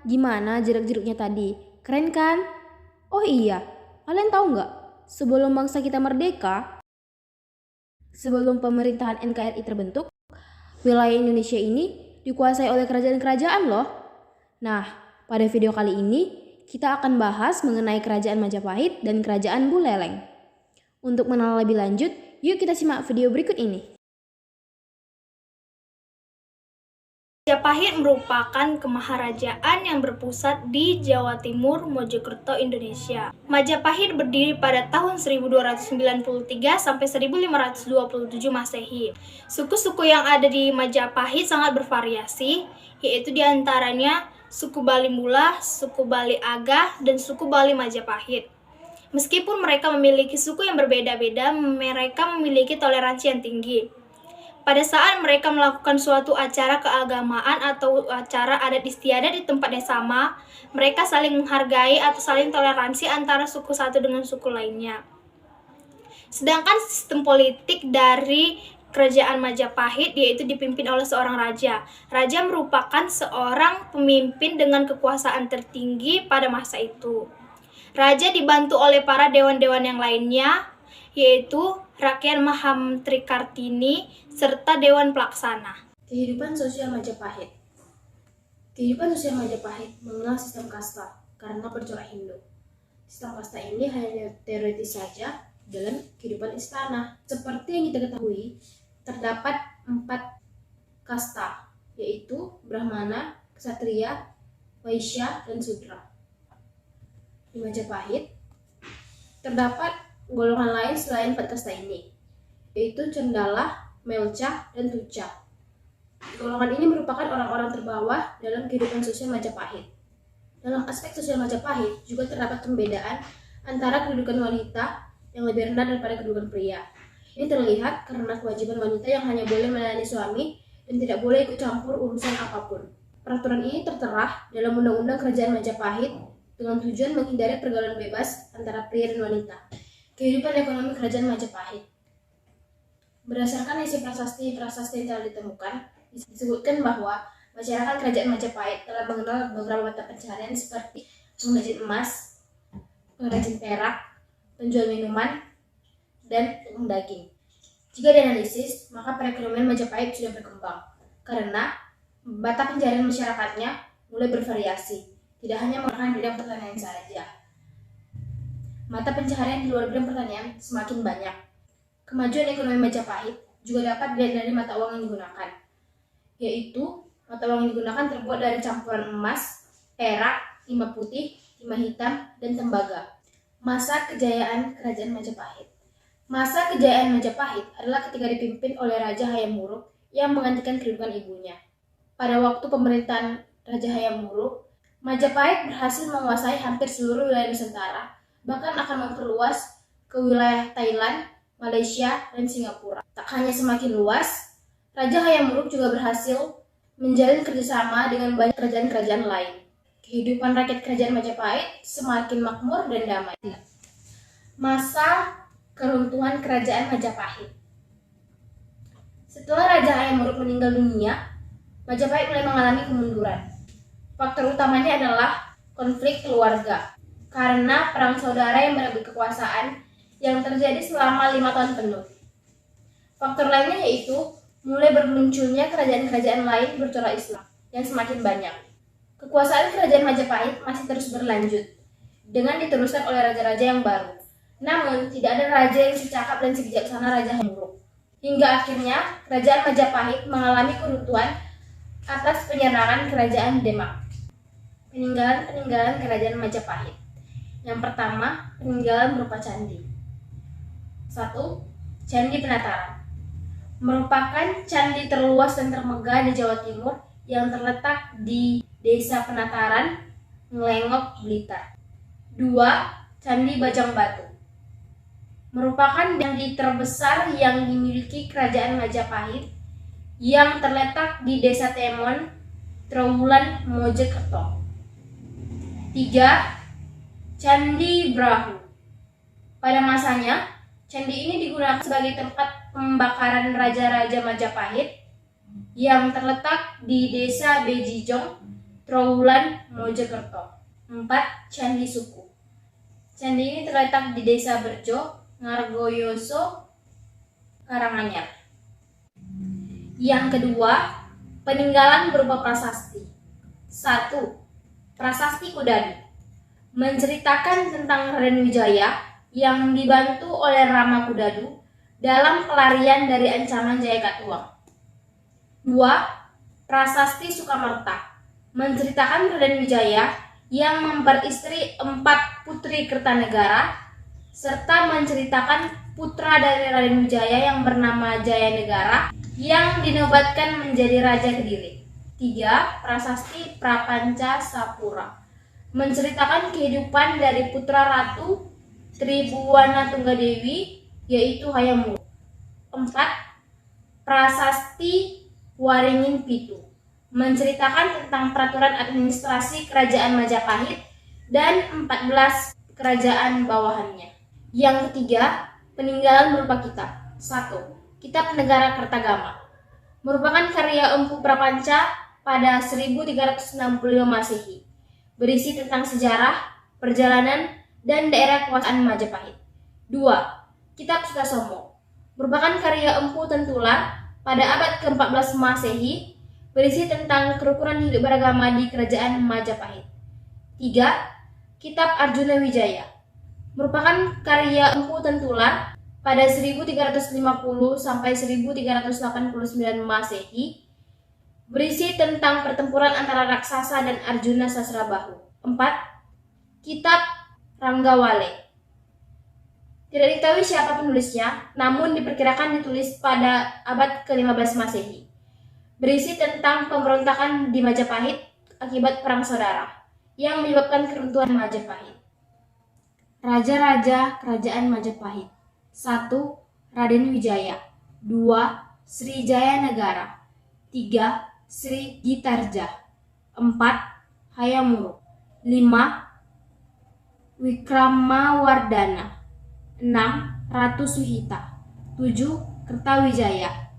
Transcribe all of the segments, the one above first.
Gimana jerak-jeruknya tadi? Keren kan? Oh iya, kalian tahu nggak? Sebelum bangsa kita merdeka, sebelum pemerintahan NKRI terbentuk, wilayah Indonesia ini dikuasai oleh kerajaan-kerajaan loh. Nah, pada video kali ini kita akan bahas mengenai kerajaan Majapahit dan kerajaan Buleleng. Untuk mengenal lebih lanjut, yuk kita simak video berikut ini. Majapahit merupakan kemaharajaan yang berpusat di Jawa Timur, Mojokerto, Indonesia. Majapahit berdiri pada tahun 1293 sampai 1527 Masehi. Suku-suku yang ada di Majapahit sangat bervariasi, yaitu diantaranya suku Bali Mula, suku Bali Agah, dan suku Bali Majapahit. Meskipun mereka memiliki suku yang berbeda-beda, mereka memiliki toleransi yang tinggi. Pada saat mereka melakukan suatu acara keagamaan atau acara adat istiadat di tempat yang sama, mereka saling menghargai atau saling toleransi antara suku satu dengan suku lainnya. Sedangkan sistem politik dari kerajaan Majapahit yaitu dipimpin oleh seorang raja. Raja merupakan seorang pemimpin dengan kekuasaan tertinggi pada masa itu. Raja dibantu oleh para dewan-dewan yang lainnya, yaitu Rakyat Mahamantri-Kartini, serta Dewan Pelaksana. Kehidupan sosial Majapahit. Kehidupan sosial Majapahit mengenal sistem kasta karena bercorak Hindu. Sistem kasta ini hanya teoritis saja dalam kehidupan istana. Seperti yang kita ketahui, terdapat 4 kasta, yaitu Brahmana, Ksatria, Waisya, dan Sudra. Di Majapahit terdapat golongan lain selain 4 kasta ini, yaitu Cendala, Melca, dan Tuca. Golongan ini merupakan orang-orang terbawah dalam kehidupan sosial Majapahit. Dalam aspek sosial Majapahit juga terdapat pembedaan antara kedudukan wanita yang lebih rendah daripada kedudukan pria. Ini terlihat karena kewajiban wanita yang hanya boleh melayani suami dan tidak boleh ikut campur urusan apapun. Peraturan ini tertera dalam Undang-Undang Kerajaan Majapahit dengan tujuan menghindari pergaulan bebas antara pria dan wanita. Kehidupan ekonomi kerajaan Majapahit. Berdasarkan isi prasasti yang telah ditemukan, disebutkan bahwa masyarakat kerajaan Majapahit telah mengenal beberapa mata pencaharian seperti pengrajin emas, pengrajin perak, penjual minuman, dan tukang daging. Jika dianalisis, maka perekonomian Majapahit sudah berkembang karena mata pencaharian masyarakatnya mulai bervariasi, tidak hanya menggunakan bidang pertanian saja. Mata pencaharian di luar bidang pertanian semakin banyak. Kemajuan ekonomi Majapahit juga dapat dilihat dari mata uang yang digunakan, yaitu mata uang yang digunakan terbuat dari campuran emas, perak, timah putih, timah hitam, dan tembaga. Masa kejayaan kerajaan Majapahit. Masa kejayaan Majapahit adalah ketika dipimpin oleh Raja Hayam Wuruk yang menggantikan kedudukan ibunya. Pada waktu pemerintahan Raja Hayam Wuruk, Majapahit berhasil menguasai hampir seluruh wilayah Nusantara, bahkan akan memperluas ke wilayah Thailand, Malaysia, dan Singapura. Tak hanya semakin luas, Raja Hayam Wuruk juga berhasil menjalin kerjasama dengan banyak kerajaan-kerajaan lain. Kehidupan rakyat kerajaan Majapahit semakin makmur dan damai. Masa keruntuhan kerajaan Majapahit. Setelah Raja Hayam Wuruk meninggal dunia, Majapahit mulai mengalami kemunduran. Faktor utamanya adalah konflik keluarga karena perang saudara yang berebut kekuasaan yang terjadi selama 5 tahun penuh. Faktor lainnya yaitu mulai bermunculnya kerajaan-kerajaan lain bercorak Islam yang semakin banyak. Kekuasaan kerajaan Majapahit masih terus berlanjut dengan diteruskan oleh raja-raja yang baru. Namun, tidak ada raja yang secakap dan sebijaksana Raja Hayam Wuruk. Hingga akhirnya, kerajaan Majapahit mengalami keruntuhan atas penyerangan kerajaan Demak. Peninggalan kerajaan Majapahit. Yang pertama, peninggalan berupa candi. 1. Candi Penataran. Merupakan candi terluas dan termegah di Jawa Timur yang terletak di Desa Penataran, Ngelengok, Blitar. 2. Candi Bajang Batu. Merupakan candi terbesar yang dimiliki kerajaan Majapahit yang terletak di Desa Temon, Trawulan, Mojokerto. 3. Candi Brahu. Pada masanya, candi ini digunakan sebagai tempat pembakaran raja-raja Majapahit yang terletak di Desa Bejijong, Trowulan Mojokerto. 4. Candi Suku. Candi ini terletak di Desa Berjo, Ngargoyoso, Karanganyar. Yang kedua, peninggalan berupa prasasti. 1. Prasasti Kudadu, menceritakan tentang Raden Wijaya yang dibantu oleh Rama Kudadu dalam pelarian dari ancaman Jaya Katuang. 2. Prasasti Sukamarta, menceritakan Raden Wijaya yang memperistri 4 putri Kertanegara serta menceritakan putra dari Raden Wijaya yang bernama Jayanegara yang dinobatkan menjadi Raja Kediri. 3. Prasasti Prapanca Sapura, menceritakan kehidupan dari putra Ratu Tribuwana Tunggadewi yaitu Hayam Wuruk. 4. Prasasti Waringin Pitu, menceritakan tentang peraturan administrasi Kerajaan Majapahit dan 14 kerajaan bawahannya. Yang ketiga, peninggalan berupa kitab. 1. Kitab Negara Kertagama, merupakan karya Empu Prapanca pada 1365 Masehi, berisi tentang sejarah, perjalanan, dan daerah kekuasaan Majapahit. 2. Kitab Sutasoma, merupakan karya Empu Tentular pada abad ke-14 Masehi, berisi tentang kerukunan hidup beragama di Kerajaan Majapahit. 3. Kitab Arjuna Wijaya, merupakan karya Empu Tentular pada 1350 sampai 1389 Masehi, berisi tentang pertempuran antara raksasa dan Arjuna Sasrabahu. 4. Kitab Ranggawale, tidak diketahui siapa penulisnya, namun diperkirakan ditulis pada abad ke-15 Masehi, berisi tentang pemberontakan di Majapahit akibat perang saudara yang menyebabkan keruntuhan Majapahit. Raja-raja Kerajaan Majapahit. 1. Raden Wijaya. 2. Sri Jayanegara. 3. Sri Gitarja. 4. Hayam Wuruk. 5. Wikramawardhana. 6. Ratu Suhita. 7. Kertawijaya.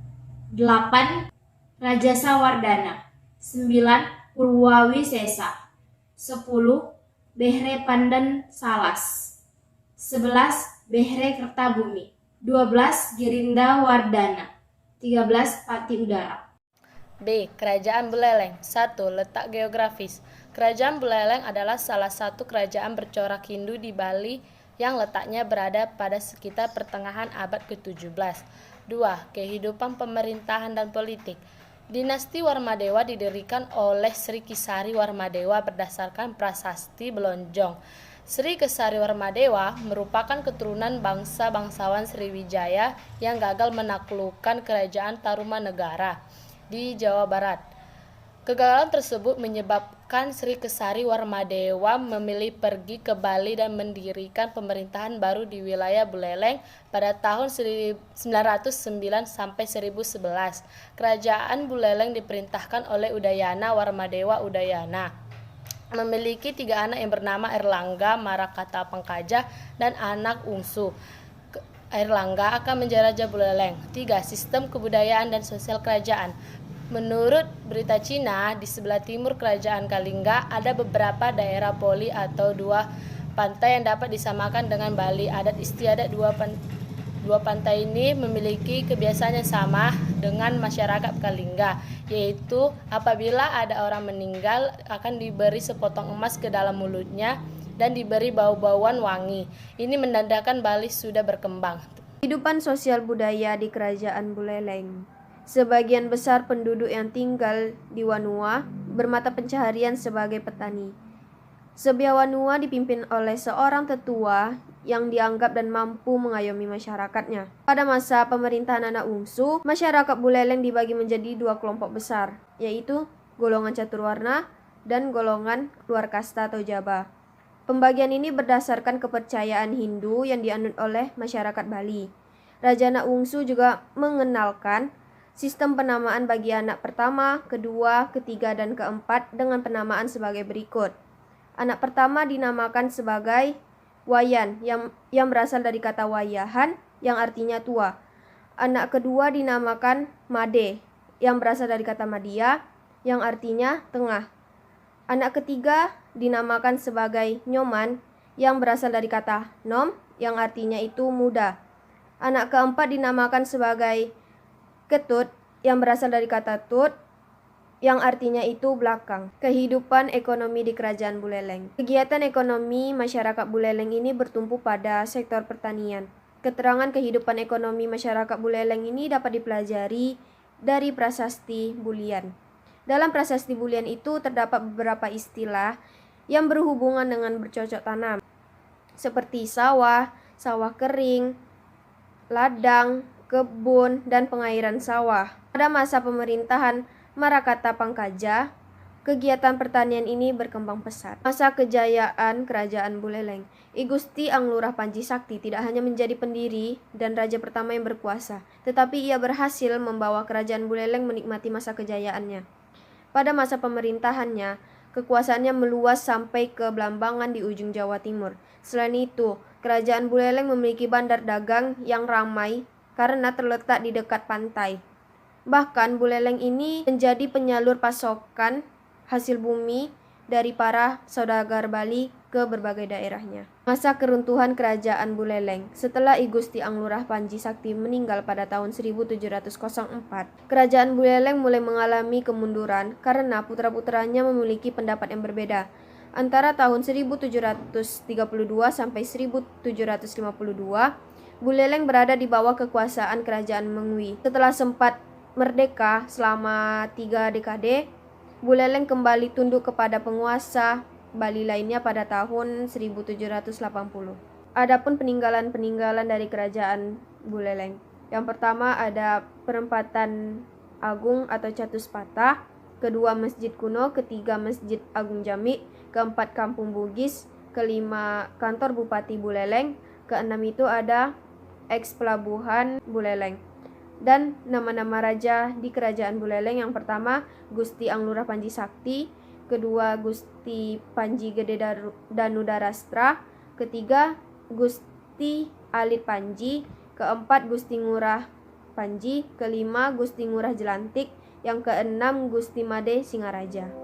8. Rajasawardhana. 9. Purwawisesa. 10. Behre Pandan Salas. 11. Behre Kertabumi. 12. Girinda Wardana. 13. Pati Udara. B. Kerajaan Buleleng. 1. Letak geografis. Kerajaan Buleleng adalah salah satu kerajaan bercorak Hindu di Bali yang letaknya berada pada sekitar pertengahan abad ke-17. 2. Kehidupan pemerintahan dan politik. Dinasti Warmadewa didirikan oleh Sri Kisari Warmadewa berdasarkan prasasti Blonjong. Sri Kesari Warmadewa merupakan keturunan bangsawan Sriwijaya yang gagal menaklukkan kerajaan Tarumanegara di Jawa Barat. Kegagalan tersebut menyebabkan Sri Kesari Warmadewa memilih pergi ke Bali dan mendirikan pemerintahan baru di wilayah Buleleng pada tahun 909 sampai 1011. Kerajaan Buleleng diperintahkan oleh Udayana Warmadewa Udayana. Memiliki 3 anak yang bernama Erlangga, Marakata Pangkaja, dan anak Ungsu. Erlangga akan menjadi Raja Buleleng. 3. Sistem kebudayaan dan sosial kerajaan. Menurut berita Cina, di sebelah timur kerajaan Kalingga ada beberapa daerah poli atau 2 pantai yang dapat disamakan dengan Bali. Adat istiadat dua pantai ini memiliki kebiasaan yang sama dengan masyarakat Kalingga, yaitu apabila ada orang meninggal akan diberi sepotong emas ke dalam mulutnya dan diberi bau-bauan wangi. Ini menandakan Bali sudah berkembang. Kehidupan sosial budaya di Kerajaan Buleleng. Sebagian besar penduduk yang tinggal di Wanua bermata pencaharian sebagai petani. Sebiak Wanua dipimpin oleh seorang tetua yang dianggap dan mampu mengayomi masyarakatnya. Pada masa pemerintahan anak Ungsu, masyarakat Buleleng dibagi menjadi 2 kelompok besar, yaitu golongan caturwarna dan golongan luar kasta atau Jaba. Pembagian ini berdasarkan kepercayaan Hindu yang dianut oleh masyarakat Bali. Raja Anak Ungsu juga mengenalkan sistem penamaan bagi anak pertama, kedua, ketiga, dan keempat dengan penamaan sebagai berikut. Anak pertama dinamakan sebagai Wayan yang berasal dari kata wayahan yang artinya tua. Anak kedua dinamakan Made yang berasal dari kata Madia yang artinya tengah. Anak ketiga dinamakan sebagai Nyoman yang berasal dari kata nom yang artinya itu muda. Anak keempat dinamakan sebagai Ketut yang berasal dari kata tut yang artinya itu belakang. Kehidupan ekonomi di Kerajaan Buleleng. Kegiatan ekonomi masyarakat Buleleng ini bertumpu pada sektor pertanian. Keterangan kehidupan ekonomi masyarakat Buleleng ini dapat dipelajari dari prasasti Bulian. Dalam prasasti Bulian itu terdapat beberapa istilah yang berhubungan dengan bercocok tanam, seperti sawah, sawah kering, ladang, kebun, dan pengairan sawah. Pada masa pemerintahan Marakata Pangkaja, kegiatan pertanian ini berkembang pesat. Masa kejayaan Kerajaan Buleleng, I Gusti Anglurah Panji Sakti tidak hanya menjadi pendiri dan raja pertama yang berkuasa, tetapi ia berhasil membawa Kerajaan Buleleng menikmati masa kejayaannya. Pada masa pemerintahannya, kekuasaannya meluas sampai ke Blambangan di ujung Jawa Timur. Selain itu, Kerajaan Buleleng memiliki bandar dagang yang ramai karena terletak di dekat pantai. Bahkan Buleleng ini menjadi penyalur pasokan hasil bumi dari para saudagar Bali ke berbagai daerahnya. Masa keruntuhan Kerajaan Buleleng. Setelah I Gusti Anglurah Panji Sakti meninggal pada tahun 1704, Kerajaan Buleleng mulai mengalami kemunduran karena putra-putranya memiliki pendapat yang berbeda. Antara tahun 1732 sampai 1752, Buleleng berada di bawah kekuasaan Kerajaan Mengwi. Setelah sempat merdeka selama 3 dekade, Buleleng kembali tunduk kepada penguasa Bali lainnya pada tahun 1780. Adapun peninggalan-peninggalan dari Kerajaan Buleleng. Yang pertama ada Perempatan Agung atau Catuspata, kedua Masjid Kuno, ketiga Masjid Agung Jami, keempat Kampung Bugis, kelima Kantor Bupati Buleleng, keenam itu ada eks Pelabuhan Buleleng. Dan nama-nama raja di Kerajaan Buleleng, yang pertama Gusti Anglurah Panji Sakti, kedua Gusti Panji Gede Danudarastra, ketiga Gusti Alit Panji, keempat Gusti Ngurah Panji, kelima Gusti Ngurah Jelantik, yang keenam Gusti Made Singaraja.